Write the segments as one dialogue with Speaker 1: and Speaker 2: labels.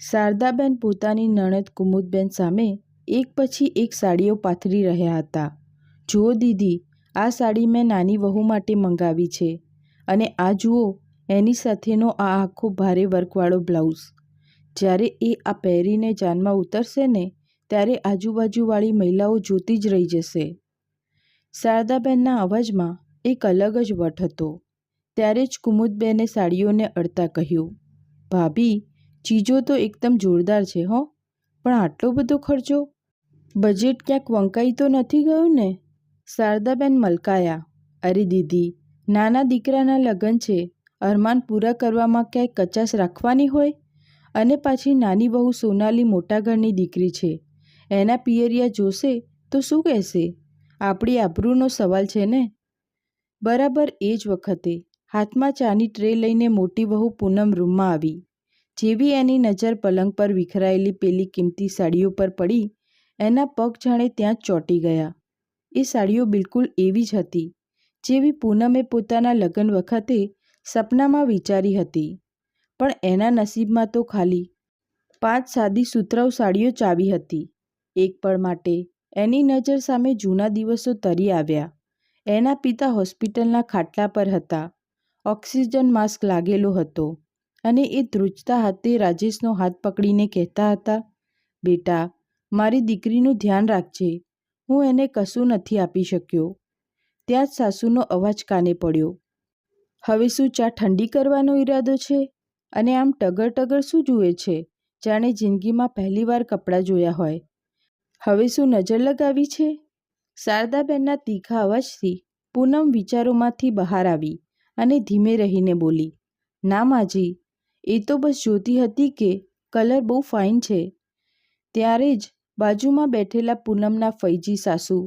Speaker 1: શારદાબેન પોતાની નણંદ કુમુદબેન સામે એક પછી એક સાડીઓ પાથરી રહ્યા હતા. જુઓ દીદી, આ સાડી મેં નાની વહુ માટે મંગાવી છે અને આ જુઓ એની સાથેનો આ આખો ભારે વર્કવાળો બ્લાઉઝ. જ્યારે એ આ પહેરીને જાનમાં ઉતરશે ને ત્યારે આજુબાજુવાળી મહિલાઓ જોતી જ રહી જશે. શારદાબેનના અવાજમાં એક અલગ જ વટ હતો. ત્યારે જ કુમુદબેને સાડીઓને અડતા કહ્યું, ભાભી, ચીજો તો એકદમ જોરદાર છે હો, પણ આટલો બધો ખર્ચો? બજેટ ક્યાંક વંકાઈ તો નથી ગયું ને? શારદાબેન મલકાયા. અરે દીદી, નાના દીકરાના લગ્ન છે, અરમાન પૂરા કરવામાં ક્યાંય કચાશ રાખવાની હોય? અને પાછી નાની વહુ સોનાલી મોટા ઘરની દીકરી છે, એના પિયરિયા જોશે તો શું કહેશે? આપણી આબરૂનો સવાલ છે ને? બરાબર એ જ વખતે હાથમાં ચાની ટ્રે લઈને મોટી વહુ પૂનમ રૂમમાં આવી. જેવી એની નજર પલંગ પર વિખરાયેલી પેલી કિંમતી સાડીઓ પર પડી, એના પગ જાણે ત્યાં જ ચોંટી ગયા. એ સાડીઓ બિલકુલ એવી જ હતી જેવી પૂનમે પોતાના લગ્ન વખતે સપનામાં વિચારી હતી. પણ એના નસીબમાં તો ખાલી 5 સાદી સુતરાઉ સાડીઓ જ આવી હતી. એક પળ માટે એની નજર સામે જૂના દિવસો તરી આવ્યા. એના પિતા હોસ્પિટલના ખાટલા પર હતા, ઓક્સિજન માસ્ક લાગેલો હતો અને એ ધ્રુજતા હાથે રાજેશનો હાથ પકડીને કહેતા હતા, બેટા, મારી દીકરીનું ધ્યાન રાખજે, હું એને કશું નથી આપી શક્યો. ત્યાં જ સાસુનો અવાજ કાને પડ્યો, હવે શું ચા ઠંડી કરવાનો ઈરાદો છે? અને આમ ટગર ટગર શું જુએ છે? જાણે જિંદગીમાં પહેલીવાર કપડાં જોયા હોય. હવે શું નજર લગાવી છે? શારદાબેનના તીખા અવાજથી પૂનમ વિચારોમાંથી બહાર આવી અને ધીમે રહીને બોલી, ના માજી, એ તો બસ જોતી હતી કે કલર બહુ ફાઇન છે. ત્યારે જ બાજુમાં બેઠેલા પૂનમના ફૈજી સાસુ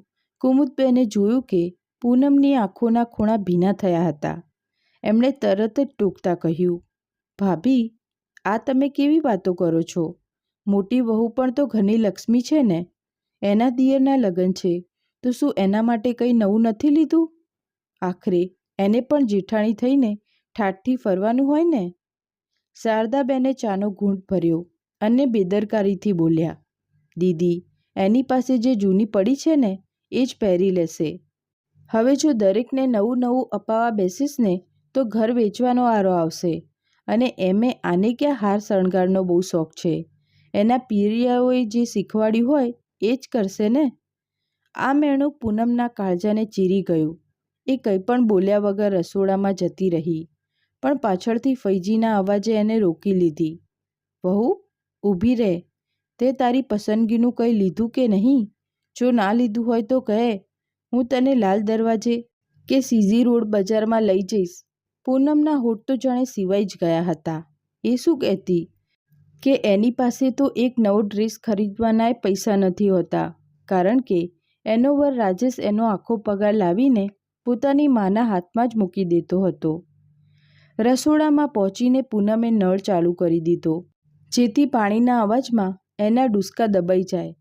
Speaker 1: કુમુદબેને જોયું કે પૂનમની આંખોના ખૂણા ભીના થયા હતા. એમણે તરત જ ટોકતા કહ્યું, ભાભી, આ તમે કેવી વાતો કરો છો? મોટી વહુ પણ તો ઘરની લક્ષ્મી છે ને? એના દિયરના લગ્ન છે તો શું એના માટે કંઈ નવું નથી લીધું? આખરે એને પણ જેઠાણી થઈને ઠાઠથી ફરવાનું હોય ને? શારદાબેને ચાનો ઘૂંટ ભર્યો અને બેદરકારીથી બોલ્યા, દીદી, એની પાસે જે જૂની પડી છે ને એ જ પહેરી લેશે. હવે જો દરેકને નવું નવું અપાવવા બેસીશ ને તો ઘર વેચવાનો વારો આવશે. અને એમે આને ક્યાં હાર શણગારનો બહુ શોખ છે? એના પિયરિયાઓએ જે શીખવાડ્યું હોય એ જ કરશે ને? આ મેણું પૂનમના કાળજાને ચીરી ગયું. એ કંઈ પણ બોલ્યા વગર રસોડામાં જતી રહી, પણ પાછળથી ફૈજીના અવાજે એને રોકી લીધી. વહુ, ઊભી રહે. તે તારી પસંદગીનું કંઈ લીધું કે નહીં? જો ના લીધું હોય તો કહે, હું તને લાલ દરવાજે કે સીઝી રોડ બજારમાં લઈ જઈશ. પૂનમના હોઠ તો જાણે સિવાય જ ગયા હતા. એ શું કહેતી કે એની પાસે તો એક નવો ડ્રેસ ખરીદવાનાય પૈસા નથી હોતા, કારણ કે એનો વર રાજેશ એનો આખો પગાર લાવીને પોતાની માના હાથમાં જ મૂકી દેતો હતો. રસોડામાં પહોંચીને પૂનમે નળ ચાલુ કરી દીધો, જેથી પાણીના અવાજમાં એના ડૂસકા દબાઈ જાય.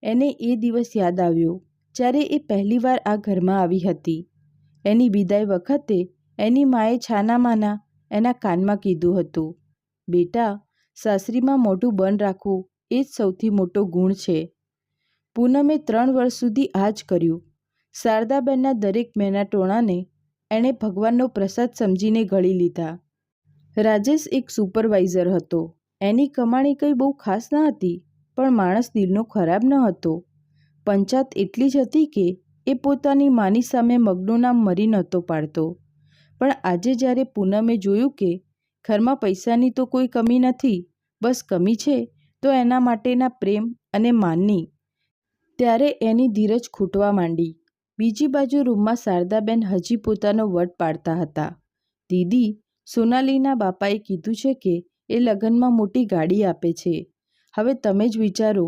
Speaker 1: એને એ દિવસ યાદ આવ્યો જ્યારે એ પહેલીવાર આ ઘરમાં આવી હતી. એની વિદાય વખતે એની માએ છાનામાના એના કાનમાં કીધું હતું, બેટા, સાસરીમાં મોઢું બંધ રાખવું એ જ સૌથી મોટો ગુણ છે. પૂનમે 3 વર્ષ સુધી આ જ કર્યું. શારદાબેનના દરેક મહેનતોણાને એણે ભગવાનનો પ્રસાદ સમજીને ગળી લીધા. રાજેશ એક સુપરવાઇઝર હતો. એની કમાણી કંઈ બહુ ખાસ ન હતી, પણ માણસ દિલનો ખરાબ ન હતો. પંચાત એટલી જ હતી કે એ પોતાની માની સામે મગનું નામ મરી નહોતો પાડતો. પણ આજે જ્યારે પૂનમે જોયું કે ઘરમાં પૈસાની તો કોઈ કમી નથી, બસ કમી છે તો એના માટેના પ્રેમ અને માનની, ત્યારે એની ધીરજ ખૂટવા માંડી. બીજી બાજુ રૂમમાં શારદાબેન હજી પોતાનો વટ પાડતા હતા. દીદી, સોનાલીના બાપાએ કીધું છે કે એ લગ્નમાં મોટી ગાડી આપે છે. હવે તમે જ વિચારો,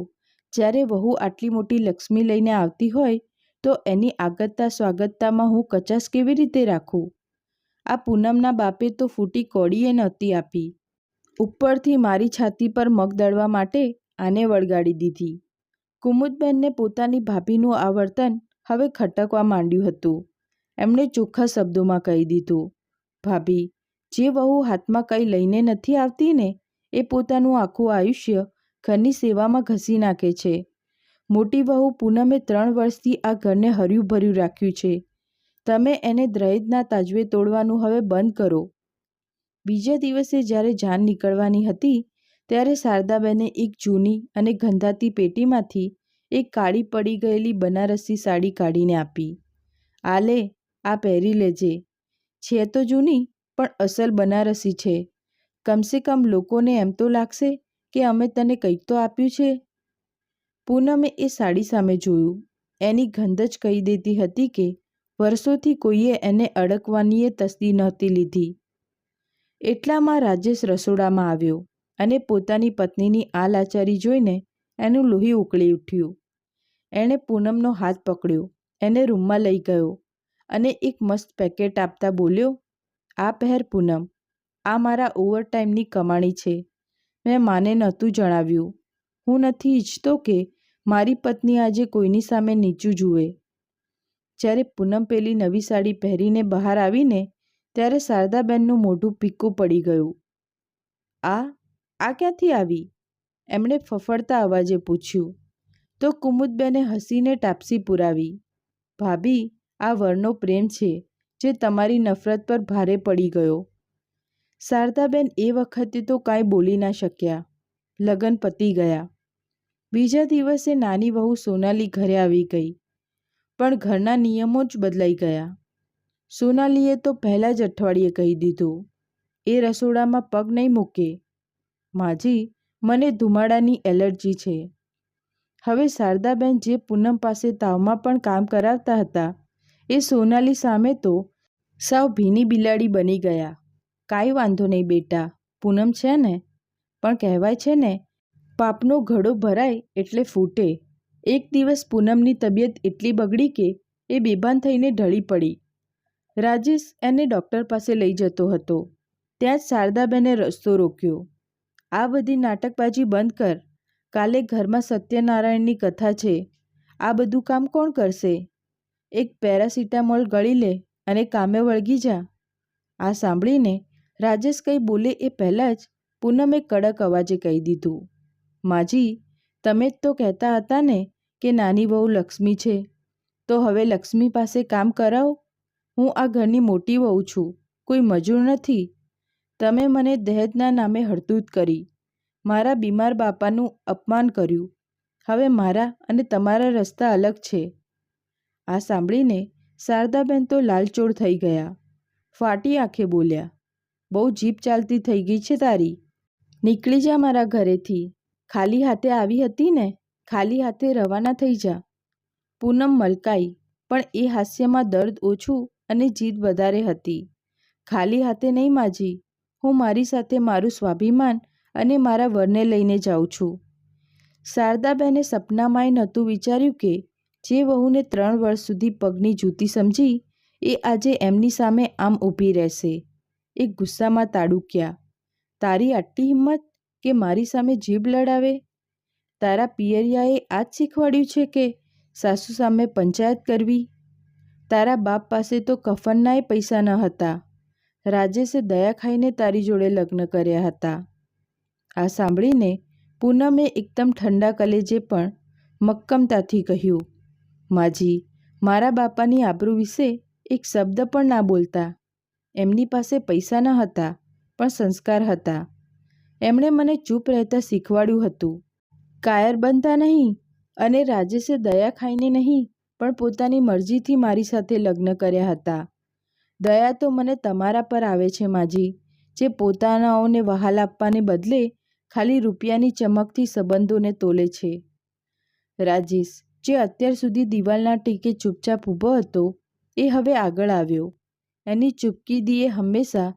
Speaker 1: જ્યારે વહુ આટલી મોટી લક્ષ્મી લઈને આવતી હોય તો એની આગતા સ્વાગતતામાં હું કચાશ કેવી રીતે રાખું? આ પૂનમના બાપે તો ફૂટી કોડીએ નહોતી આપી. ઉપરથી મારી છાતી પર મગ દળવા માટે આને વળગાડી દીધી. કુમુદબેનને પોતાની ભાભીનું આ વર્તન હવે ખટકવા માંડ્યું હતું. એમણે ચોખ્ખા શબ્દોમાં કહી દીધું, ભાભી, જે વહુ હાથમાં કંઈ લઈને નથી આવતી ને એ પોતાનું આખું આયુષ્ય ઘરની સેવામાં ઘસી નાખે છે. મોટી વહુ પૂનમે 3 વર્ષથી આ ઘરને હર્યું ભર્યું રાખ્યું છે. તમે એને દહેજના તાજવે તોડવાનું હવે બંધ કરો. બીજા દિવસે જ્યારે જાન નીકળવાની હતી ત્યારે શારદાબેને એક જૂની અને ગંધાતી પેટીમાંથી એક કાળી પડી ગયેલી બનારસી સાડી કાઢીને આપી. આ લે, આ પહેરી લેજે. છે તો જૂની પણ અસલ બનારસી છે. કમસે કમ લોકોને એમ તો લાગશે કે અમે તને કંઈક તો આપ્યું છે. પૂનમે એ સાડી સામે જોયું. એની ગંધ જ કહી દેતી હતી કે વર્ષોથી કોઈએ એને અડકવાનીએ તસ્દી નહોતી લીધી. એટલામાં રાજેશ રસોડામાં આવ્યો અને પોતાની પત્નીની આ લાચારી જોઈને એનું લોહી ઉકળી ઉઠ્યું. એણે પૂનમનો હાથ પકડ્યો, એને રૂમમાં લઈ ગયો અને એક મસ્ત પેકેટ આપતા બોલ્યો, આ પહેર પૂનમ, આ મારા ઓવરટાઈમની કમાણી છે. મેં માને નહોતું જણાવ્યું. હું નથી ઈચ્છતો કે મારી પત્ની આજે કોઈની સામે નીચું જુએ. જ્યારે પૂનમ પેલી નવી સાડી પહેરીને બહાર આવીને ત્યારે શારદાબેનનું મોઢું ફીક્કું પડી ગયું. આ ક્યાંથી આવી? એમણે ફફડતા અવાજે પૂછ્યું. તો કુમુદબેને હસીને ટાપસી પુરાવી, ભાભી, આ વરનો પ્રેમ છે જે તમારી નફરત પર ભારે પડી ગયો. શારદાબેન એ વખતે તો કાંઈ બોલી ના શક્યા. લગ્ન પતી ગયા. બીજા દિવસે નાની વહુ સોનાલી ઘરે આવી ગઈ. પણ ઘરના નિયમો જ બદલાઈ ગયા. સોનાલીએ તો પહેલાં જ અઠવાડિયે કહી દીધું, એ રસોડામાં પગ નહીં મૂકે. માજી, મને ધુમાડાની એલર્જી છે. હવે શારદાબેન જે પૂનમ પાસે તાવમાં પણ કામ કરાવતા હતા એ સોનાલી સામે તો સાવ ભીની બિલાડી બની ગયા. કાંઈ વાંધો નહીં બેટા, પૂનમ છે ને. પણ કહેવાય છે ને, પાપનો ઘડો ભરાય એટલે ફૂટે. એક દિવસ પૂનમની તબિયત એટલી બગડી કે એ બેભાન થઈને ઢળી પડી. રાજેશ એને ડૉક્ટર પાસે લઈ જતો હતો. ત્યાં જ શારદાબેને રસ્તો રોક્યો. આ બધી નાટકબાજી બંધ કર. કાલે ઘરમાં સત્યનારાયણની કથા છે. આ બધું કામ કોણ કરશે? એક પેરાસિટામોલ ગળી લે અને કામે વળગી જા. આ સાંભળીને રાજેશ કંઈ બોલે એ પહેલાં જ પૂનમે કડક અવાજે કહી દીધું, માજી, તમે જ તો કહેતા હતા ને કે નાની વહુ લક્ષ્મી છે. તો હવે લક્ષ્મી પાસે કામ કરાવો. હું આ ઘરની મોટી વહુ છું, કોઈ મજૂર નથી. તમે મને દહેજના નામે હડધૂત કરી, મારા બીમાર બાપાનું અપમાન કર્યું. હવે મારા અને તમારા રસ્તા અલગ છે. આ સાંભળીને શારદાબેન તો લાલચોળ થઈ ગયા. ફાટી આંખે બોલ્યા, બહુ જીભ ચાલતી થઈ ગઈ છે તારી. નીકળી જા મારા ઘરેથી. ખાલી હાથે આવી હતી ને, ખાલી હાથે રવાના થઈ જા. પૂનમ મલકાઈ, પણ એ હાસ્યમાં દર્દ ઓછું અને જીદ વધારે હતી. ખાલી હાથે નહીં માજી, હું મારી સાથે મારું સ્વાભિમાન અને મારા વરને લઈને જાઉં છું. શારદાબેને સપનામાંય નહોતું વિચાર્યું કે જે વહુને 3 વર્ષ સુધી પગની જૂતી સમજી એ આજે એમની સામે આમ ઊભી રહેશે. એ ગુસ્સામાં તાડુક્યા, તારી આટલી હિંમત કે મારી સામે જીભ લડાવે? તારા પિયરિયાએ આ જ શીખવાડ્યું છે કે સાસુ સામે પંચાયત કરવી? તારા બાપ પાસે તો કફનનાય પૈસા ન હતા. રાજેશે દયા ખાઈને તારી જોડે લગ્ન કર્યા હતા. આ સાંભળીને પૂનમે એકદમ ઠંડા કલેજે પણ મક્કમતાથી કહ્યું, માજી, મારા બાપાની આબરૂ વિશે એક શબ્દ પણ ના બોલતા. એમની પાસે પૈસા ન હતા પણ સંસ્કાર હતા. એમણે મને ચૂપ રહેતા શીખવાડ્યું હતું. કાયર બનતા નહીં. અને રાજેશે દયા ખાઈને નહીં પણ પોતાની મરજીથી મારી સાથે લગ્ન કર્યા હતા. દયા તો મને તમારા પર આવે છે માજી, જે પોતાનાઓને વહાલ આપવાને બદલે ખાલી રૂપિયાની ચમકથી સંબંધોને તોલે છે. રાજેશ, જે અત્યાર સુધી દિવાલના ટીકે ચૂપચાપ ઊભો હતો, એ હવે આગળ આવ્યો. એની ચૂપકીદીએ હંમેશા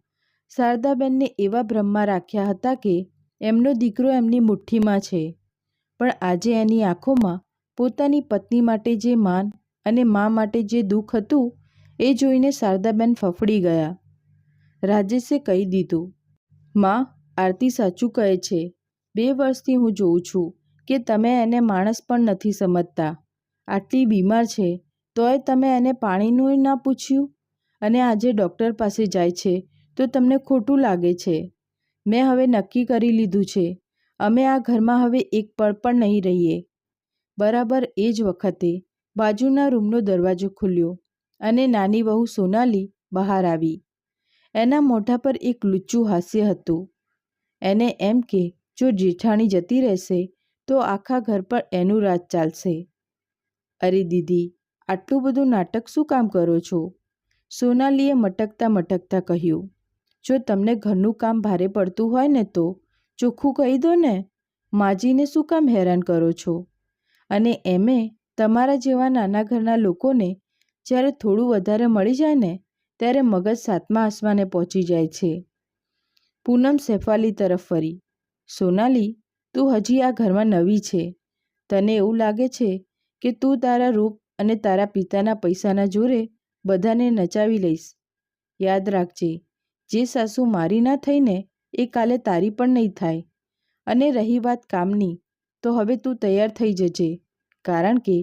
Speaker 1: શારદાબેનને એવા ભ્રમમાં રાખ્યા હતા કે એમનો દીકરો એમની મુઠ્ઠીમાં છે. પણ આજે એની આંખોમાં પોતાની પત્ની માટે જે માન અને મા માટે જે દુઃખ હતું એ જોઈને શારદાબેન ફફડી ગયા. રાજેશે કહી દીધું, માં, આરતી સાચું કહે છે. 2 વર્ષથી હું જોઉં છું કે તમે એને માણસ પણ નથી સમજતા. આટલી બીમાર છે તોય તમે એને પાણીનું ના પૂછ્યું, અને આજે ડૉક્ટર પાસે જાય છે તો તમને ખોટું લાગે છે. મેં હવે નક્કી કરી લીધું છે, અમે આ ઘરમાં હવે એક પળ પણ નહીં રહીએ. બરાબર એ જ વખતે બાજુના રૂમનો દરવાજો ખુલ્યો અને નાની વહુ સોનાલી બહાર આવી. એના મોઢા પર એક લુચ્ચું હાસ્ય હતું. એને એમ કે જો જેઠાણી જતી રહેશે તો આખા ઘર પર એનું રાજ ચાલશે. અરે દીદી, આટલું બધું નાટક શું કામ કરો છો? સોનાલીએ મટકતા મટકતા કહ્યું. જો તમને ઘરનું કામ ભારે પડતું હોય ને તો ચોખ્ખું કહી દો ને. માજીને શું કામ હેરાન કરો છો? અને એમે તમારા જેવા નાના ઘરના લોકોને જ્યારે થોડું વધારે મળી જાય ને ત્યારે મગજ સાતમા આસમાને પહોંચી જાય છે. પૂનમ શેફાલી તરફ ફરી. સોનાલી, તું હજી આ ઘરમાં નવી છે. તને એવું લાગે છે કે તું તારા રૂપ અને તારા પિતાના પૈસાના જોરે બધાને નચાવી લઈશ. યાદ રાખજે, જે સાસુ મારી ના થઈને એ કાલે તારી પણ નહીં થાય. અને રહી વાત કામની, તો હવે તું તૈયાર થઈ જજે, કારણ કે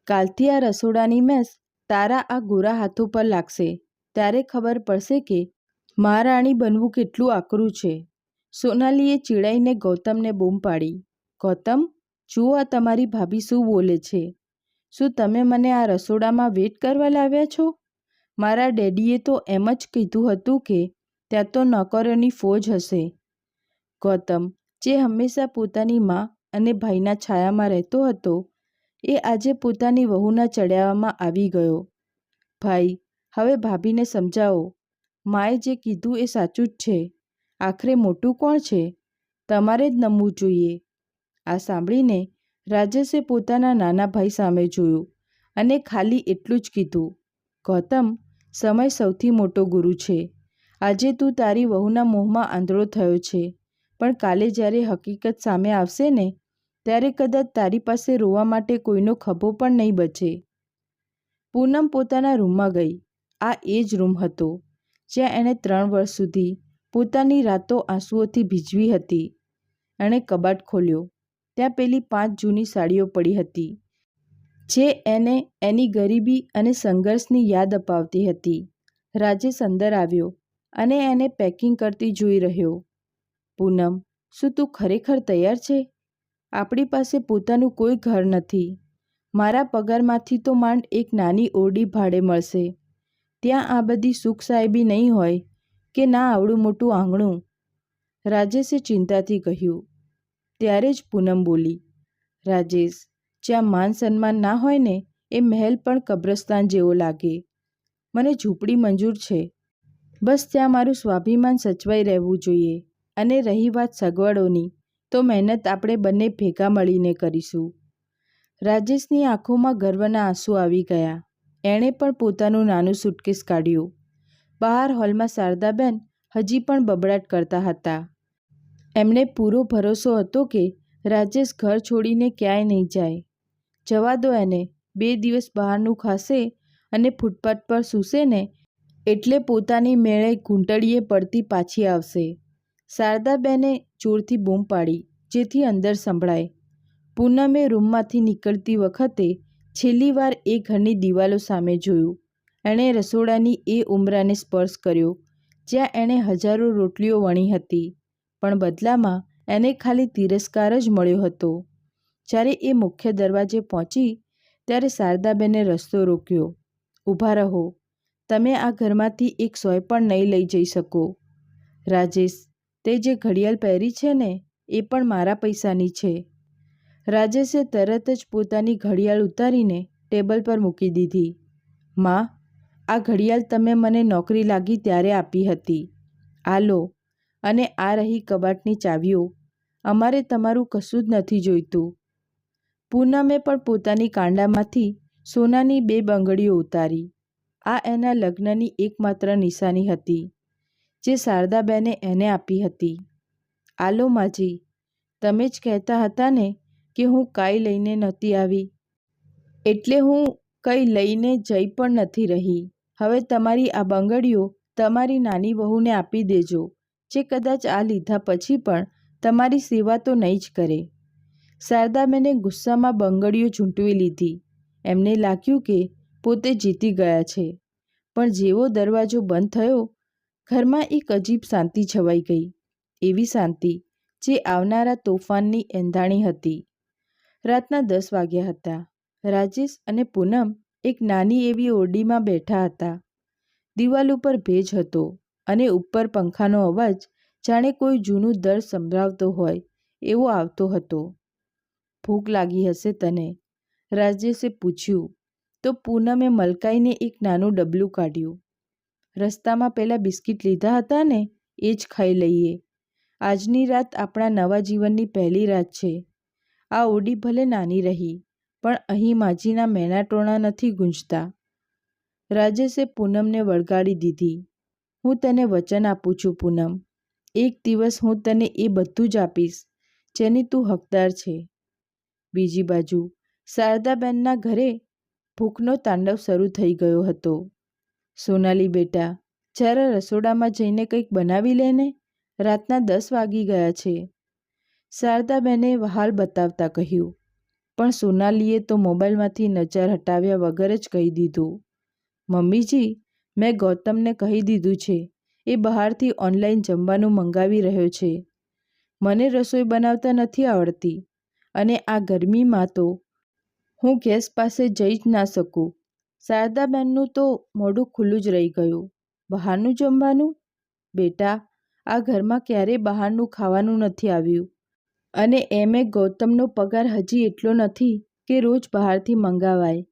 Speaker 1: કાલથી આ રસોડાની મેસ તારા આ ગોરા હાથો પર લાગશે. ત્યારે ખબર પડશે કે મહારાણી બનવું કેટલું આકરું છે. સોનાલીએ ચીડાઈને ગૌતમને બૂમ પાડી. ગૌતમ, જુઓ આ તમારી ભાભી શું બોલે છે. શું તમે મને આ રસોડામાં વેટ કરવા લાવ્યા છો? મારા ડેડીએ તો એમ જ કીધું હતું કે ત્યાં તો નોકરોની ફોજ હશે. ગૌતમ, જે હંમેશા પોતાની મા અને ભાઈના છાયામાં રહેતો હતો, એ આજે પોતાની વહુના ચડિયાવામાં આવી ગયો. ભાઈ, હવે ભાભીને સમજાવો. માએ જે કીધું એ સાચું જ છે. આખરે મોટું કોણ છે? તમારે જ નમવું જોઈએ. આ સાંભળીને રાજેશે પોતાના નાના ભાઈ સામે જોયું અને ખાલી એટલું જ કીધું. ગૌતમ, સમય સૌથી મોટો ગુરુ છે. આજે તું તારી વહુના મોહમાં આંધળો થયો છે, પણ કાલે જ્યારે હકીકત સામે આવશે ને ત્યારે કદાચ તારી પાસે રોવા માટે કોઈનો ખભો પણ નહીં બચે. પૂનમ પોતાના રૂમમાં ગઈ. આ એ જ રૂમ હતો જ્યાં એણે 3 વર્ષ સુધી પોતાની રાતો આંસુઓથી ભીજવી હતી. એણે કબાટ ખોલ્યો. ત્યાં પેલી 5 જૂની સાડીઓ પડી હતી, જે એને એની ગરીબી અને સંઘર્ષની યાદ અપાવતી હતી. રાજેશ અંદર આવ્યો અને એને પેકિંગ કરતી જોઈ રહ્યો. પૂનમ, શું તું ખરેખર તૈયાર છે? આપણી પાસે પોતાનું કોઈ ઘર નથી. મારા પગારમાંથી તો માંડ એક નાની ઓરડી ભાડે મળશે. ત્યાં આ બધી સુખ સાહેબી નહીં હોય કે ના આવડું મોટું આંગણું. રાજેશે ચિંતાથી કહ્યું. ત્યારે જ પૂનમ બોલી. રાજેશ, જ્યાં માન સન્માન ના હોય ને એ મહેલ પણ કબ્રસ્તાન જેવો લાગે. મને ઝૂંપડી મંજૂર છે, બસ ત્યાં મારું સ્વાભિમાન સચવાઈ રહેવું જોઈએ. અને રહી વાત સગવડોની, તો મહેનત આપણે બંને ભેગા મળીને કરીશું. રાજેશની આંખોમાં ગર્વના આંસુ આવી ગયા. એણે પણ પોતાનું નાનું સૂટકેસ કાઢ્યું. બહાર હોલમાં શારદાબેન હજી પણ બબડાટ કરતા હતા. એમને પૂરો ભરોસો હતો કે રાજેશ ઘર છોડીને ક્યાંય નહીં જાય. જવા દો એને. 2 દિવસ બહારનું ખાશે અને ફૂટપાથ પર સૂશે ને એટલે પોતાની મેળે ઘૂંટડીએ પડતી પાછી આવશે. શારદાબેને જોરથી બૂમ પાડી, જેથી અંદર સંભળાય. પૂનમે રૂમમાંથી નીકળતી વખતે છેલ્લી વાર એ ઘરની દિવાલો સામે જોયું. એણે રસોડાની એ ઉંબરાને સ્પર્શ કર્યો જ્યાં એણે હજારો રોટલીઓ વણી હતી, પણ બદલામાં એને ખાલી તિરસ્કાર જ મળ્યો હતો. જ્યારે એ મુખ્ય દરવાજે પહોંચી ત્યારે શારદાબેને રસ્તો રોક્યો. ઊભા રહો. તમે આ ઘરમાંથી એક સોય પણ નહીં લઈ જઈ શકો. રાજેશ, તે જે ઘડિયાળ પહેરી છે ને એ પણ મારા પૈસાની છે. રાજેશે તરત જ પોતાની ઘડિયાળ ઉતારીને ટેબલ પર મૂકી દીધી. માં, આ ઘડિયાળ તમે મને નોકરી લાગી ત્યારે આપી હતી. આ લો. અને આ રહી કબાટની ચાવીઓ. અમારે તમારું કશું જ નથી જોઈતું. પૂનમે પણ પોતાની કાંડામાંથી સોનાની 2 બંગડીઓ ઉતારી. આ એના લગ્નની એકમાત્ર નિશાની હતી, જે શારદાબેને એને આપી હતી. આ લો માજી, તમે જ કહેતા હતા ને કે હું કાંઈ લઈને નહોતી આવી, એટલે હું કંઈ લઈને જઈ પણ નથી રહી. હવે તમારી આ બંગડીઓ તમારી નાની વહુને આપી દેજો, જે કદાચ આ લીધા પછી પણ તમારી સેવા તો નહીં જ કરે. શારદાબેને ગુસ્સામાં બંગડીઓ ઝૂંટવી લીધી. એમને લાગ્યું કે પોતે જીતી ગયા છે. પણ જેવો દરવાજો બંધ થયો, ઘરમાં એક અજીબ શાંતિ છવાઈ ગઈ. એવી શાંતિ જે આવનારા તોફાનની એંધાણી હતી. રાતના 10 વાગ્યા હતા. રાજેશ અને પૂનમ એક નાની એવી ઓરડીમાં બેઠા હતા. દિવાલ ઉપર ભેજ હતો અને ઉપર પંખાનો અવાજ જાણે કોઈ જૂનું દર્દ સંભળાવતો હોય એવો આવતો હતો. ભૂખ લાગી હશે તને? રાજેશે પૂછ્યું તો પૂનમે મલકાઈને એક નાનું ડબલું કાઢ્યું. રસ્તામાં પેલા બિસ્કિટ લીધા હતા ને, એ જ ખાઈ લઈએ. આજની રાત આપણા નવા જીવનની પહેલી રાત છે. આ ઓરડી ભલે નાની રહી, પણ અહીં માજીના મેણાટોણા નથી ગૂંજતા. રાજેશે પૂનમને વળગાડી દીધી. હું તને વચન આપું છું પૂનમ, એક દિવસ હું તને એ બધું જ આપીશ જેની તું હકદાર છે. બીજી બાજુ શારદાબેનના ઘરે ભૂખનો તાંડવ શરૂ થઈ ગયો હતો. સોનાલી બેટા, જરા રસોડામાં જઈને કંઈક બનાવી લે ને, રાતના 10 વાગી ગયા છે. શારદાબેને વહાલ બતાવતા કહ્યું. પણ સોનાલીએ તો મોબાઈલમાંથી નજર હટાવ્યા વગર જ કહી દીધું, મમ્મીજી, મેં ગૌતમને કહી દીધું છે, એ બહારથી ઓનલાઈન જમવાનું મંગાવી રહ્યો છે. મને રસોઈ બનાવતા નથી આવડતી અને આ ગરમીમાં તો હું ગેસ પાસે જઈ જ ના શકું. શારદાબેનનું તો મોઢું ખુલ્લું જ રહી ગયું. બહારનું જમવાનું? બેટા, આ ઘરમાં ક્યારેય બહારનું ખાવાનું નથી આવ્યું અને એમે ગૌતમનો પગાર હજી એટલો નથી કે રોજ બહારથી મંગાવાય.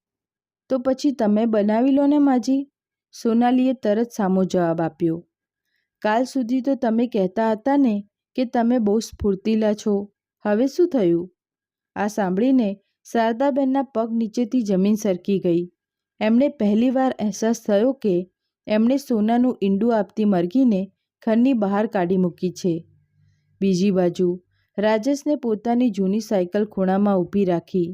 Speaker 1: તો પછી તમે બનાવી લો ને માજી. સોનાલીએ તરત સામો જવાબ આપ્યો. કાલ સુધી તો તમે કહેતા હતા ને કે તમે બહુ સ્ફૂર્તિલા છો, હવે શું થયું? આ સાંભળીને શારદાબેનના પગ નીચેથી જમીન સરકી ગઈ. એમણે પહેલીવાર અહેસાસ થયો કે એમણે સોનાનું ઈંડું આપતી મરઘીને ઘરની બહાર કાઢી મૂકી છે. બીજી બાજુ રાજેશને પોતાની જૂની સાયકલ ખૂણામાં ઊભી રાખી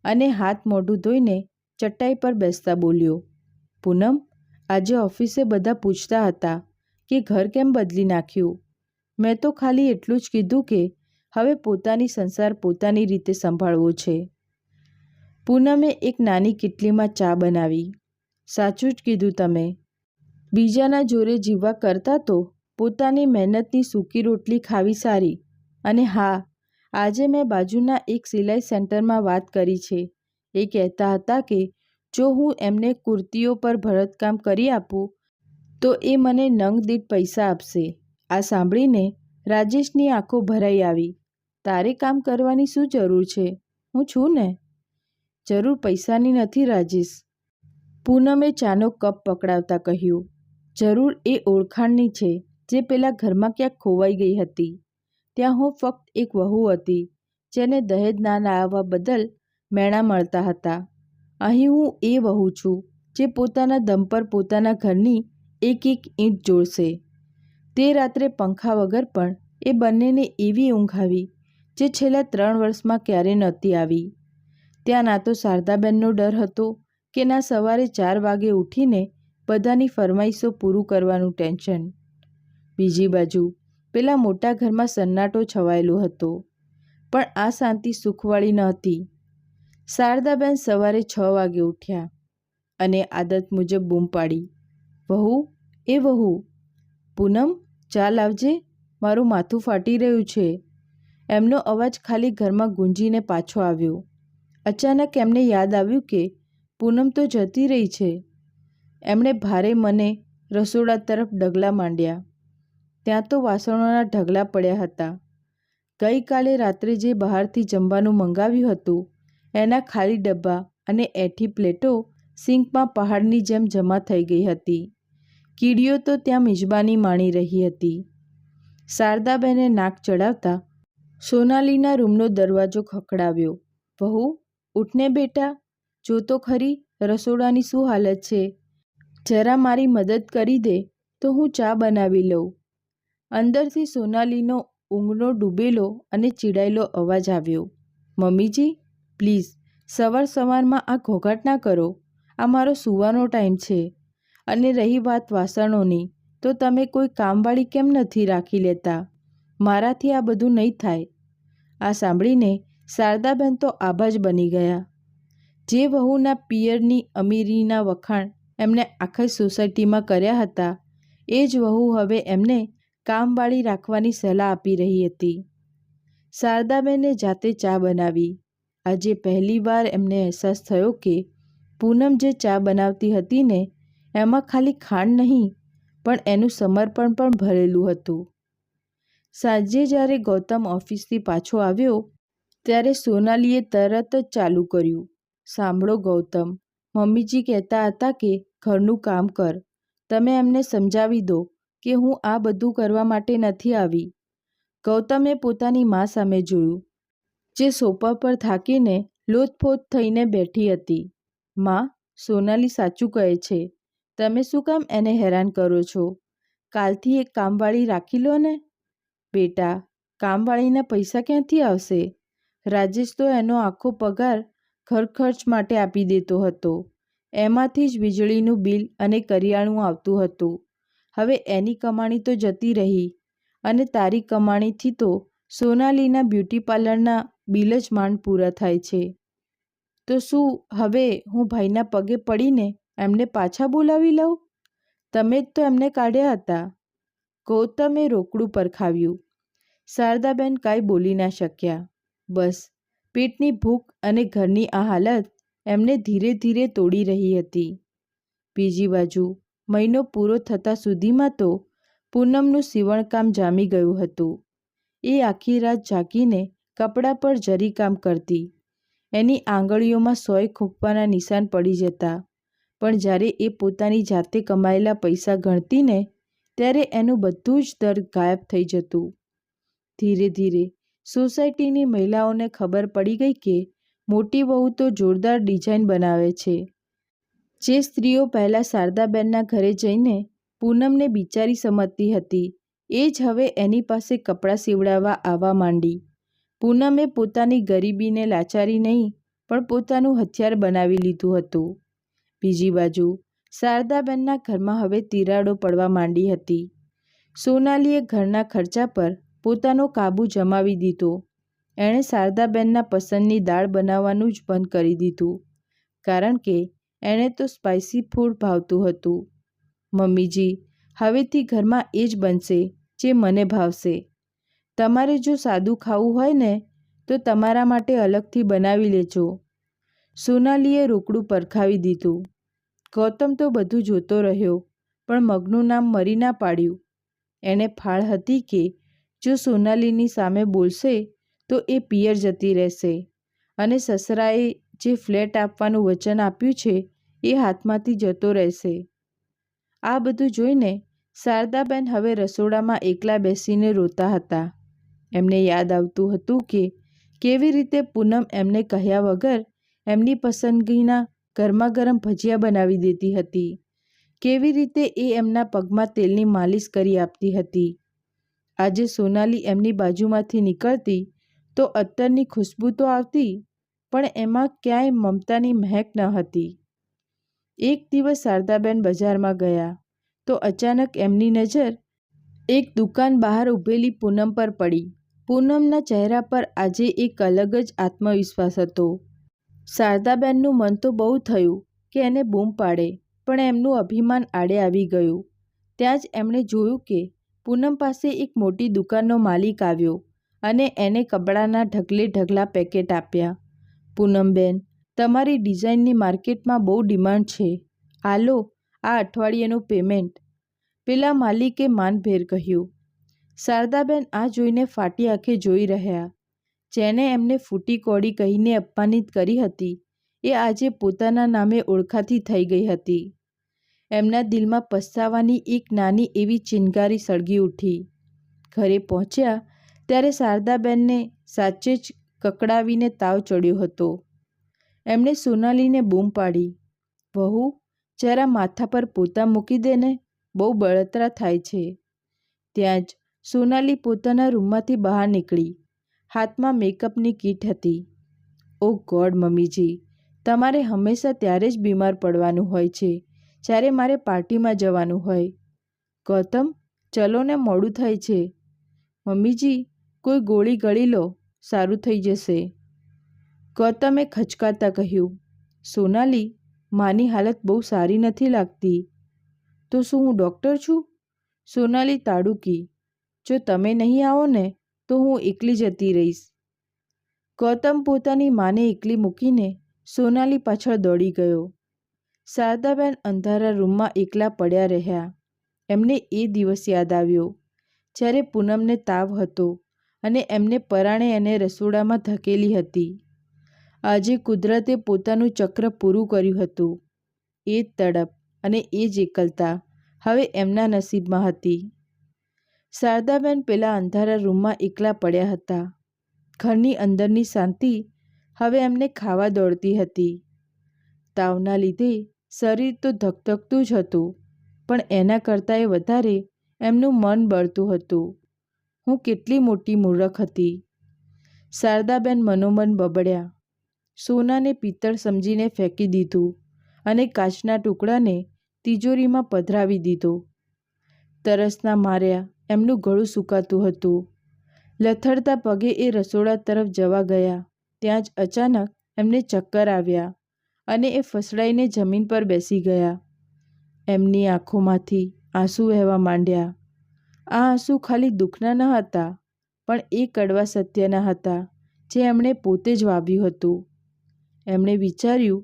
Speaker 1: અને હાથ મોઢું ધોઈને ચટાઈ પર બેસતા બોલ્યો, પૂનમ, આજે ઓફિસે બધા પૂછતા હતા કે ઘર કેમ બદલી નાખ્યું. મેં તો ખાલી એટલું જ કીધું કે હવે પોતાની સંસાર પોતાની રીતે સંભાળવો છે. પૂનમે એક નાની કીટલીમાં ચા બનાવી. સાચું જ કીધું તમે. બીજાના જોરે જીવવા કરતાં તો પોતાની મહેનતની સૂકી રોટલી ખાવી સારી. અને હા, આજે મેં બાજુના એક સિલાઈ સેન્ટરમાં વાત કરી છે. એ કહેતા હતા કે જો હું એમને કુર્તીઓ પર ભરતકામ કરી આપું તો એ મને નંગ દીઠ પૈસા આપશે. આ સાંભળીને રાજેશની આંખો ભરાઈ આવી. તારે કામ કરવાની શું જરૂર છે? હું છું ને. જરૂર પૈસાની નથી રાજેશ, પૂનમે ચાનો કપ પકડાવતા કહ્યું. જરૂર એ ઓળખાણની છે જે પેલા ઘરમાં ક્યાંક ખોવાઈ ગઈ હતી. ત્યાં હું ફક્ત એક વહુ હતી જેને દહેજ ના લાવવા બદલ મેણા મળતા હતા. અહીં હું એ વહુ છું જે પોતાના દમ પર પોતાના ઘરની એક એક ઈંટ જોડશે. તે રાત્રે પંખા વગર પણ એ બંનેને એવી ઊંઘ આવી જે છેલ્લા 3 વર્ષમાં ક્યારેય નહોતી આવી. ત્યાં ના તો શારદાબેનનો ડર હતો કે ના સવારે 4 વાગે ઉઠીને બધાની ફરમાઈશો પૂરું કરવાનું ટેન્શન. બીજી બાજુ પેલા મોટા ઘરમાં સન્નાટો છવાયેલો હતો, પણ આ શાંતિ સુખવાળી ન હતી. શારદાબેન સવારે 6 વાગે ઉઠ્યા અને આદત મુજબ બૂમ પાડી, વહુ, એ વહુ, પૂનમ, ચા લાવજે, મારું માથું ફાટી રહ્યું છે. એમનો અવાજ ખાલી ઘરમાં ગુંજીને પાછો આવ્યો. અચાનક એમને યાદ આવ્યું કે પૂનમ તો જતી રહી છે. એમણે ભારે મને રસોડા તરફ ડગલા માંડ્યા. ત્યાં તો વાસણોના ઢગલા પડ્યા હતા. ગઈકાલે રાત્રે જે બહારથી જમવાનું મંગાવ્યું હતું એના ખાલી ડબ્બા અને એઠી પ્લેટો સિંકમાં પહાડની જેમ જમા થઈ ગઈ હતી. કીડીઓ તો ત્યાં મિજબાની માણી રહી હતી. શારદાબેને નાક ચડાવતા સોનાલીના રૂમનો દરવાજો ખખડાવ્યો. વહુ, ઉઠને બેટા, જો તો ખરી રસોડાની શું હાલત છે. જરા મારી મદદ કરી દે તો હું ચા બનાવી લઉં. અંદરથી સોનાલીનો ઊંઘનો ડૂબેલો અને ચીડાયેલો અવાજ આવ્યો. મમ્મીજી, પ્લીઝ સવાર સવારમાં આ ઘોઘાટ ના કરો. આ મારો સૂવાનો ટાઈમ છે. અને રહી વાત વાસણોની, તો તમે કોઈ કામવાળી કેમ નથી રાખી લેતા? મારાથી આ બધું નહીં થાય. આ સાંભળીને શારદાબેન તો આભા જ બની ગયા. જે વહુના પિયરની અમીરીના વખાણ એમણે આખી સોસાયટીમાં કર્યા હતા, એ જ વહુ હવે એમને કામવાળી રાખવાની સલાહ આપી રહી હતી. શારદાબેને જાતે ચા બનાવી. આજે પહેલીવાર એમને અહેસાસ થયો કે પૂનમ જે ચા બનાવતી હતી ને એમાં ખાલી ખાંડ નહીં પણ એનું સમર્પણ પણ ભરેલું હતું. સાંજે જ્યારે ગૌતમ ઓફિસથી પાછો આવ્યો ત્યારે સોનાલીએ તરત જ ચાલુ કર્યું. સાંભળો ગૌતમ, મમ્મીજી કહેતા હતા કે ઘરનું કામ કર. તમે એમને સમજાવી દો કે હું આ બધું કરવા માટે નથી આવી. ગૌતમે પોતાની મા સામે જોયું, જે સોફા પર થાકીને લોથપોથ થઈને બેઠી હતી. મા, સોનાલી સાચું કહે છે. તમે શું કામ એને હેરાન કરો છો? કાલથી એક કામવાળી રાખી લો ને. બેટા, કામવાળીના પૈસા ક્યાંથી આવશે? રાજેશ તો એનો આખો પગાર ઘર ખર્ચ માટે આપી દેતો હતો. એમાંથી જ વીજળીનું બિલ અને કરિયાણું આવતું હતું. હવે એની કમાણી તો જતી રહી અને તારી કમાણીથી તો સોનાલીના બ્યુટી પાર્લરના બિલ જ માંડ પૂરા થાય છે. તો શું હવે હું ભાઈના પગે પડીને એમને પાછા બોલાવી લઉં? તમે જ તો એમને કાઢ્યા હતા. ગૌતમે રોકડું પરખાવ્યું. શારદાબેન કાંઈ બોલી ના શક્યા. બસ પેટની ભૂખ અને ઘરની આ હાલત એમને ધીરે ધીરે તોડી રહી હતી. બીજી બાજુ મહિનો પૂરો થતાં સુધીમાં તો પૂનમનું સીવણકામ જામી ગયું હતું. એ આખી રાત જાગીને કપડાં પર જરીકામ કરતી. એની આંગળીઓમાં સોય ખૂંપવાના નિશાન પડી જતા. પણ જ્યારે એ પોતાની જાતે કમાયેલા પૈસા ગણતી ને ત્યારે એનું બધું જ દર્દ ગાયબ થઈ જતું. ધીરે ધીરે સોસાયટીની મહિલાઓને ખબર પડી ગઈ કે મોટી વહુ તો જોરદાર ડિઝાઇન બનાવે છે. જે સ્ત્રીઓ પહેલાં શારદાબેનના ઘરે જઈને પૂનમને બિચારી સમજતી હતી એ જ હવે એની પાસે કપડાં સીવડાવવા આવવા માંડી. પૂનમે પોતાની ગરીબીને લાચારી નહીં પણ પોતાનું હથિયાર બનાવી લીધું હતું. બીજી બાજુ શારદાબેનના ઘરમાં હવે તિરાડો પડવા માંડી હતી. સોનાલીએ ઘરના ખર્ચા પર પોતાનો કાબૂ જમાવી દીધો. એણે શારદાબેનના પસંદની દાળ બનાવવાનું જ બંધ કરી દીધું, કારણ કે એણે તો સ્પાઇસી ફૂડ ભાવતું હતું. મમ્મીજી, હવેથી ઘરમાં એ જ બનશે જે મને ભાવશે. તમારે જો સાદું ખાવું હોય ને તો તમારા માટે અલગથી બનાવી લેજો. સોનાલીએ રોકડું પરખાવી દીધું. ગૌતમ તો બધું જોતો રહ્યો પણ મગનું નામ મરી ના પાડ્યું. એને ફાળ હતી કે જો સોનાલીની સામે બોલશે તો એ પિયર જતી રહેશે અને સસરાએ જે ફ્લેટ આપવાનું વચન આપ્યું છે એ હાથમાંથી જતો રહેશે. આ બધું જોઈને શારદાબેન હવે રસોડામાં એકલા બેસીને રોતા હતા. એમને યાદ આવતું હતું કે કેવી રીતે પૂનમ એમને કહ્યા વગર એમની પસંદગીના ગરમા ગરમ ભજીયા બનાવી દેતી હતી. કેવી રીતે એ એમના પગમાં તેલની માલિશ કરી આપતી હતી. આજે સોનાલી એમની બાજુમાંથી નીકળતી તો અત્તરની ખુશ્બુ તો આવતી પણ એમાં ક્યાંય મમતાની મહેક ન હતી. એક દિવસ શારદાબેન બજારમાં ગયા તો અચાનક એમની નજર એક દુકાન બહાર ઊભેલી પૂનમ પર પડી. પૂનમના ચહેરા પર આજે એક અલગ જ આત્મવિશ્વાસ હતો. શારદાબેનનું મન તો બહુ થયું કે એને બૂમ પાડે, પણ એમનું અભિમાન આડે આવી ગયું. ત્યાં જ એમણે જોયું કે પૂનમ પાસે એક મોટી દુકાનનો માલિક આવ્યો અને એને કપડાના ઢગલે ઢગલા પેકેટ આપ્યા. પૂનમબેન, તમારી ડિઝાઇનની માર્કેટમાં બહુ ડિમાન્ડ છે. આ લો, આ અઠવાડિયાનું પેમેન્ટ, પેલા માલિકે માનભેર કહ્યું. શારદાબેન આ જોઈને ફાટી આંખે જોઈ રહ્યા. જેને એમને ફૂટી કોડી કહીને અપમાનિત કરી હતી એ આજે પોતાના નામે ઓળખાતી થઈ ગઈ હતી. એમના દિલમાં પસ્તાવાની એક નાની એવી ચિનગારી સળગી ઉઠી. ઘરે પહોંચ્યા ત્યારે શારદાબેનને સાચે જ કકડાવીને તાવ ચડ્યો હતો. એમણે સોનાલીને બૂમ પાડી, વહુ, જરા માથા પર પોતા મૂકી દે ને, બહુ બળતરા થાય છે. ત્યાં જ સોનાલી પોતાના રૂમમાંથી બહાર નીકળી. હાથમાં મેકઅપની કીટ હતી. ઓ ગોડ મમ્મીજી, તમારે હંમેશા ત્યારે જ બીમાર પડવાનું હોય છે જ્યારે મારે પાર્ટીમાં જવાનું હોય. ગૌતમ, ચલો ને, મોડું થાય છે. મમ્મીજી, કોઈ ગોળી ગળી લો, સારું થઈ જશે. ગૌતમે ખચકાતા કહ્યું. સોનાલી, માની હાલત બહુ સારી નથી લાગતી. તો શું હું ડૉક્ટર છું? સોનાલી તાડુકી. જો તમે નહીં આવો ને તો હું એકલી જતી રહીશ. ગૌતમ પોતાની માને એકલી મૂકીને સોનાલી પાછળ દોડી ગયો. શારદાબેન અંધારા રૂમમાં એકલા પડ્યા રહ્યા. એમને એ દિવસ યાદ આવ્યો જ્યારે પૂનમને તાવ હતો અને એમને પરાણે એને રસોડામાં ધકેલી હતી. આજે કુદરતે પોતાનું ચક્ર પૂરું કર્યું હતું. એ જ તડપ અને એ જ એકલતા હવે એમના નસીબમાં હતી. શારદાબેન પેલા અંધારા રૂમમાં એકલા પડ્યા હતા. ઘરની અંદરની શાંતિ હવે એમને ખાવા દોડતી હતી. તાવના લીધે શરીર તો ધકધકતું જ હતું, પણ એના કરતાંય વધારે એમનું મન બળતું હતું. હું કેટલી મોટી મૂર્ખ હતી. શારદાબેન મનોમન બબડ્યા. સોનાને પિત્તળ સમજીને ફેંકી દીધું અને કાચના ટુકડાને તિજોરીમાં પધરાવી દીધો. તરસના માર્યા એમનું ગળું સૂકાતું હતું. લથડતા પગે એ રસોડા તરફ જવા ગયા ત્યાં જ અચાનક એમને ચક્કર આવ્યા અને એ ફસડાઈને જમીન પર બેસી ગયા. એમની આંખોમાંથી આંસુ વહેવા માંડ્યા. આ આંસુ ખાલી દુઃખના ન હતા, પણ એ કડવા સત્યના હતા જે એમણે પોતે જ વાવ્યું હતું. એમણે વિચાર્યું,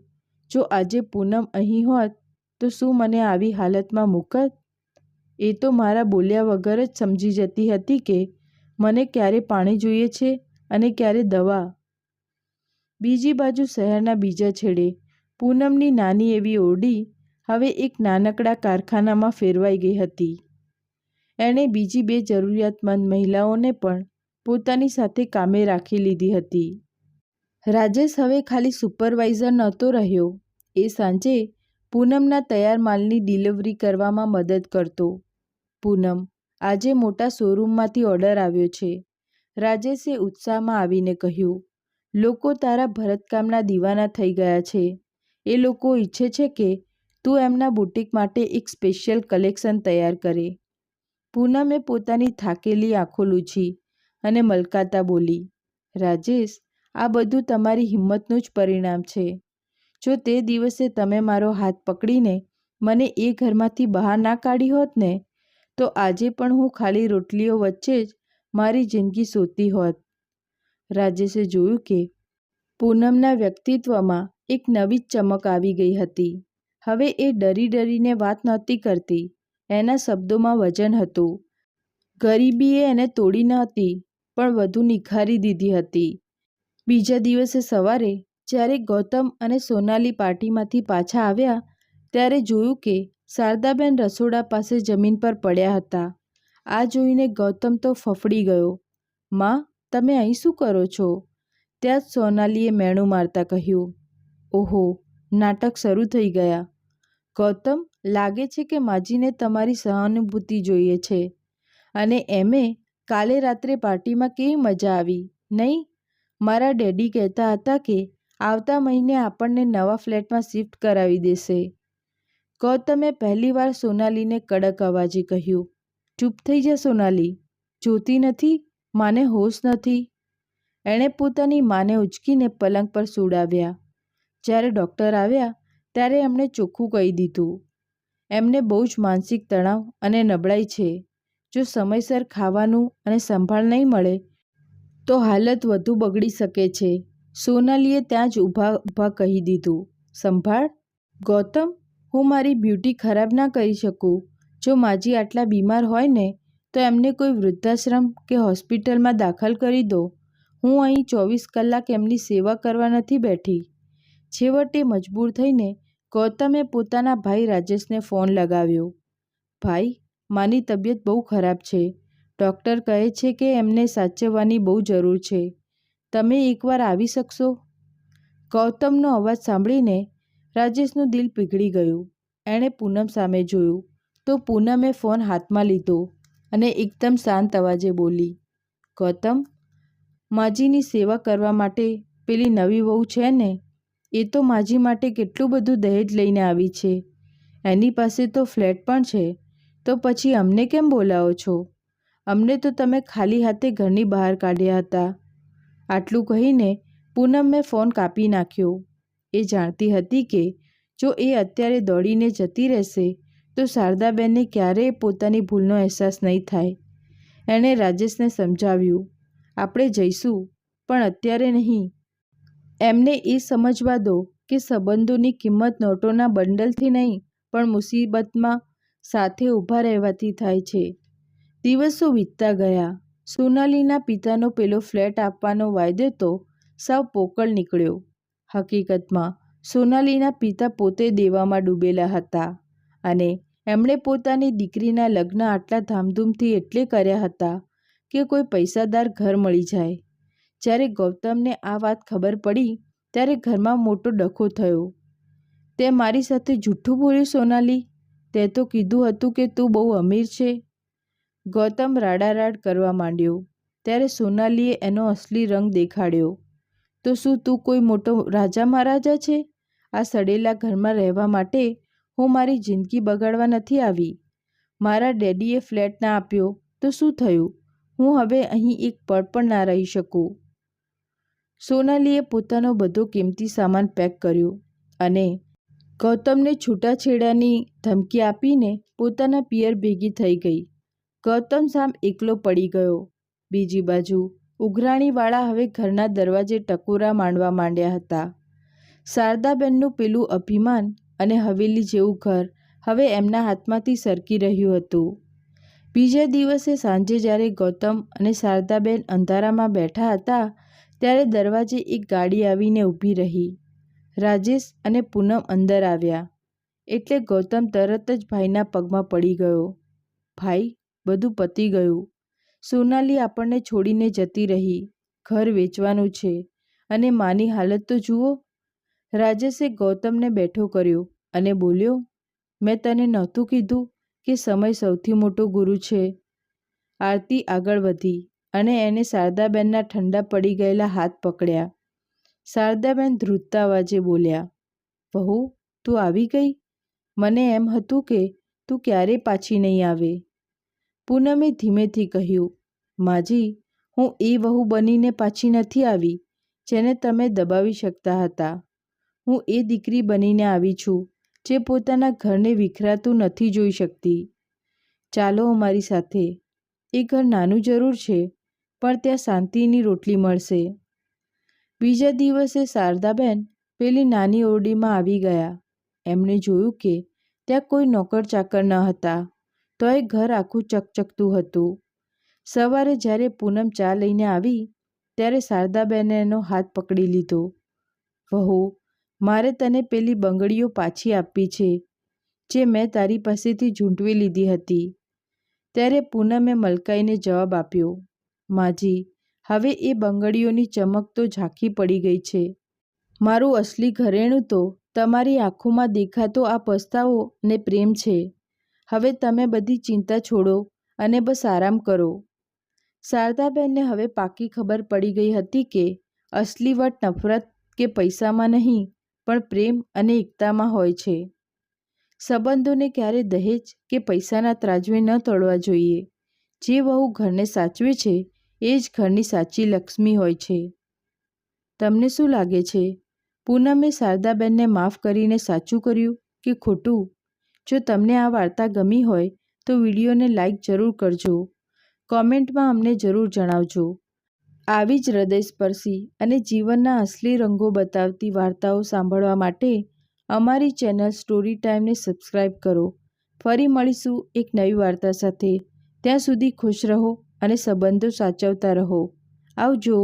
Speaker 1: જો આજે પૂનમ અહીં હોત તો શું મને આવી હાલતમાં મૂકત? એ તો મારા બોલ્યા વગર જ સમજી જતી હતી કે મને ક્યારે પાણી જોઈએ છે અને ક્યારે દવા. બીજી બાજુ શહેરના બીજા છેડે પૂનમની નાની એવી ઓરડી હવે એક નાનકડા કારખાનામાં ફેરવાઈ ગઈ હતી. એણે બીજી 2 જરૂરિયાતમંદ મહિલાઓને પણ પોતાની સાથે કામે રાખી લીધી હતી. રાજેશ હવે ખાલી સુપરવાઇઝર નહોતો રહ્યો. એ સાંજે પૂનમના તૈયાર માલની ડિલિવરી કરવામાં મદદ કરતો. પૂનમ, આજે મોટા શોરૂમમાંથી ઓર્ડર આવ્યો છે, રાજેશે ઉત્સાહમાં આવીને કહ્યું. લોકો તારા ભરતકામના દીવાના થઈ ગયા છે. એ લોકો ઈચ્છે છે કે તું એમના બુટીક માટે એક સ્પેશિયલ કલેક્શન તૈયાર કરે. પૂનમે પોતાની થાકેલી આંખો લૂછી અને મલકાતા બોલી, રાજેશ, આ બધું તમારી હિંમતનું જ પરિણામ છે. જો તે દિવસે તમે મારો હાથ પકડીને મને એ ઘરમાંથી બહાર ના કાઢી હોત ને, તો આજે પણ હું ખાલી રોટલીઓ વચ્ચે જ મારી જિંદગી સોતી હોત. રાજેશે જોયું કે પૂનમના વ્યક્તિત્વમાં એક નવી જ ચમક આવી ગઈ હતી. હવે એ ડરીને વાત નહોતી કરતી. એના શબ્દોમાં વજન હતું. ગરીબીએ એને તોડી નહોતી, પણ વધુ નિખારી દીધી હતી. બીજા દિવસે સવારે જ્યારે ગૌતમ અને સોનાલી પાર્ટીમાંથી પાછા આવ્યા ત્યારે જોયું કે શારદાબેન રસોડા પાસે જમીન પર પડ્યા હતા. આ જોઈને ગૌતમ તો ફફડી ગયો. માં, તમે અહીં શું કરો છો? ત્યાં જ સોનાલીએ મેણું મારતા કહ્યું. ઓહો, નાટક શરૂ થઈ ગયા. ગૌતમ, લાગે છે કે માજીને તમારી સહાનુભૂતિ જોઈએ છે. અને એમે કાલે રાત્રે પાર્ટીમાં કેવી મજા આવી, નહીં? મારા ડેડી કહેતા હતા કે આવતા મહિને આપણને નવા ફ્લેટમાં શિફ્ટ કરાવી દેશે. ગૌતમે પહેલીવાર સોનાલીને કડક અવાજે કહ્યું. ચૂપ થઈ જા સોનાલી, જોતી નથી માને હોશ નથી. એણે પોતાની માને ઉચકીને પલંગ પર સુડાવ્યા. જ્યારે ડૉક્ટર આવ્યા ત્યારે એમણે ચોખ્ખું કહી દીધું. એમને બહુ જ માનસિક તણાવ અને નબળાઈ છે. જો સમયસર ખાવાનું અને સંભાળ નહીં મળે તો હાલત વધુ બગડી શકે છે. સોનાલીએ ત્યાં જ ઊભા કહી દીધું. સંભાળ? ગૌતમ, હું મારી બ્યુટી ખરાબ ના કરી શકું. જો માજી આટલા બીમાર હોય ને તો એમને કોઈ વૃદ્ધાશ્રમ કે હોસ્પિટલમાં દાખલ કરી દો. હું અહીં 24 કલાક એમની સેવા કરવા નથી બેઠી. છેવટે મજબૂર થઈને ગૌતમે પોતાના ભાઈ રાજેશને ફોન લગાવ્યો. ભાઈ, માની તબિયત બહુ ખરાબ છે. ડૉક્ટર કહે છે કે એમને સાચવવાની બહુ જરૂર છે. તમે એકવાર આવી શકશો? ગૌતમનો અવાજ સાંભળીને રાજેશનું દિલ પીઘળી ગયું. એણે પૂનમ સામે જોયું તો પૂનમે ફોન હાથમાં લીધો અને એકદમ શાંત અવાજે બોલી. ગૌતમ, માજીની સેવા કરવા માટે પેલી નવી વહુ છે ને, એ તો માજી માટે કેટલું બધું દહેજ લઈને આવી છે. એની પાસે તો ફ્લેટ પણ છે. તો પછી અમને કેમ બોલાવો છો? અમને તો તમે ખાલી હાથે ઘરની બહાર કાઢ્યા હતા. આટલું કહીને પૂનમે ફોન કાપી નાખ્યો. એ જાણતી હતી કે જો એ અત્યારે દોડીને જતી રહેશે તો શારદાબેનને ક્યારેય પોતાની ભૂલનો અહેસાસ નહીં થાય. એણે રાજેશને સમજાવ્યું, આપણે જઈશું, પણ અત્યારે નહીં. એમને એ સમજવા દો કે સંબંધોની કિંમત નોટોના બંડલથી નહીં, પણ મુસીબતમાં સાથે ઊભા રહેવાથી થાય છે. દિવસો વીતતા ગયા. સોનાલીના પિતાનો પેલો ફ્લેટ આપવાનો વાયદો તો સાવ પોકળ નીકળ્યો. હકીકતમાં સોનાલીના પિતા પોતે દેવામાં ડૂબેલા હતા અને એમણે પોતાની દીકરીના લગ્ન આટલા ધામધૂમથી એટલે કર્યા હતા કે કોઈ પૈસાદાર ઘર મળી જાય. જ્યારે ગૌતમને આ વાત ખબર પડી ત્યારે ઘરમાં મોટો ડખો થયો. તે મારી સાથે જૂઠું બોલ્યું સોનાલી? તે તો કીધું હતું કે તું બહુ અમીર છે. ગૌતમ રાડારાડ કરવા માંડ્યો. ત્યારે સોનાલીએ એનો અસલી રંગ દેખાડ્યો. તો શું તું કોઈ મોટો રાજા મહારાજા છે? આ સડેલા ઘરમાં રહેવા માટે હું મારી જિંદગી બગાડવા નથી આવી. મારા ડેડીએ ફ્લેટ ના આપ્યો તો શું થયું? હું હવે અહીં એક પળ પણ ના રહી શકું. સોનાલીએ પોતાનો બધો કિંમતી સામાન પેક કર્યો અને ગૌતમને છૂટાછેડાની ધમકી આપીને પોતાના પિયર ભેગી થઈ ગઈ. ગૌતમ સામ એકલો પડી ગયો. બીજી બાજુ ઉઘરાણીવાળા હવે ઘરના દરવાજે ટકોરા માંડવા માંડ્યા હતા. શારદાબેનનું પેલું અભિમાન અને હવેલી જેવું ઘર હવે એમના હાથમાંથી સરકી રહ્યું હતું. બીજા દિવસે સાંજે જ્યારે ગૌતમ અને શારદાબેન અંધારામાં બેઠા હતા ત્યારે દરવાજે એક ગાડી આવીને ઊભી રહી. રાજેશ અને પૂનમ અંદર આવ્યા એટલે ગૌતમ તરત જ ભાઈના પગમાં પડી ગયો. ભાઈ, બધું પતી ગયું. સોનાલી આપણને છોડીને જતી રહી. ઘર વેચવાનું છે અને માની હાલત તો જુઓ. રાજેશે ગૌતમને બેઠો કર્યો અને બોલ્યો, મેં તને નહોતું કીધું કે સમય સૌથી મોટો ગુરુ છે? આરતી આગળ વધી અને એને શારદાબેનના ઠંડા પડી ગયેલા હાથ પકડ્યા. શારદાબેન ધ્રુજતા અવાજે બોલ્યા, વહુ, તું આવી ગઈ? મને એમ હતું કે તું ક્યારેય પાછી નહીં આવે. પૂનમે ધીમેથી કહ્યું, માજી, હું એ વહુ બનીને પાછી નથી આવી જેને તમે દબાવી શકતા હતા. હું એ દીકરી બનીને આવી છું જે પોતાના ઘરને વિખરાતું નથી જોઈ શકતી. ચાલો અમારી સાથે. એ ઘર નાનું જરૂર છે, પણ ત્યાં શાંતિની રોટલી મળશે. બીજા દિવસે શારદાબેન પેલી નાની ઓરડીમાં આવી ગયા. એમણે જોયું કે ત્યાં કોઈ નોકર ચાકર ન હતા, તોય ઘર આખું ચકચકતું હતું. સવારે જ્યારે પૂનમ ચા લઈને આવી ત્યારે શારદાબેને એનો હાથ પકડી લીધો. વહુ, મારે તને પેલી બંગડીઓ પાછી આપવી છે જે મેં તારી પાસેથી ઝૂંટવી લીધી હતી. ત્યારે પૂનમે મલકાઈને જવાબ આપ્યો, માજી, હવે એ બંગડીઓની ચમક તો ઝાંખી પડી ગઈ છે. મારું અસલી ઘરેણું તો તમારી આંખોમાં દેખાતો આ પસ્તાવો ને પ્રેમ છે. હવે તમે બધી ચિંતા છોડો અને બસ આરામ કરો. શારદાબેનને હવે પાકી ખબર પડી ગઈ હતી કે અસલી વટ નફરત કે પૈસામાં નહીં, પણ પ્રેમ અને એકતામાં હોય છે. સંબંધોને ક્યારે દહેજ કે પૈસાના ત્રાજવે ન તોડવા જોઈએ. જે વહુ ઘરને સાચવે છે એ જ ઘરની સાચી લક્ષ્મી હોય છે. તમને શું લાગે છે? પૂનમે શારદાબેનને માફ કરીને સાચું કર્યું કે ખોટું? જો તમને આ વાર્તા ગમી હોય તો વિડીયોને લાઈક જરૂર કરજો. કોમેન્ટમાં અમને જરૂર જણાવજો. આવી જ હૃદયસ્પર્શી અને જીવનના અસલી રંગો બતાવતી વાર્તાઓ સાંભળવા માટે અમારી ચેનલ સ્ટોરી ટાઈમને સબસ્ક્રાઈબ કરો. ફરી મળીશું એક નવી વાર્તા સાથે. ત્યાં સુધી ખુશ રહો અને સંબંધો સાચવતા રહો. આવજો.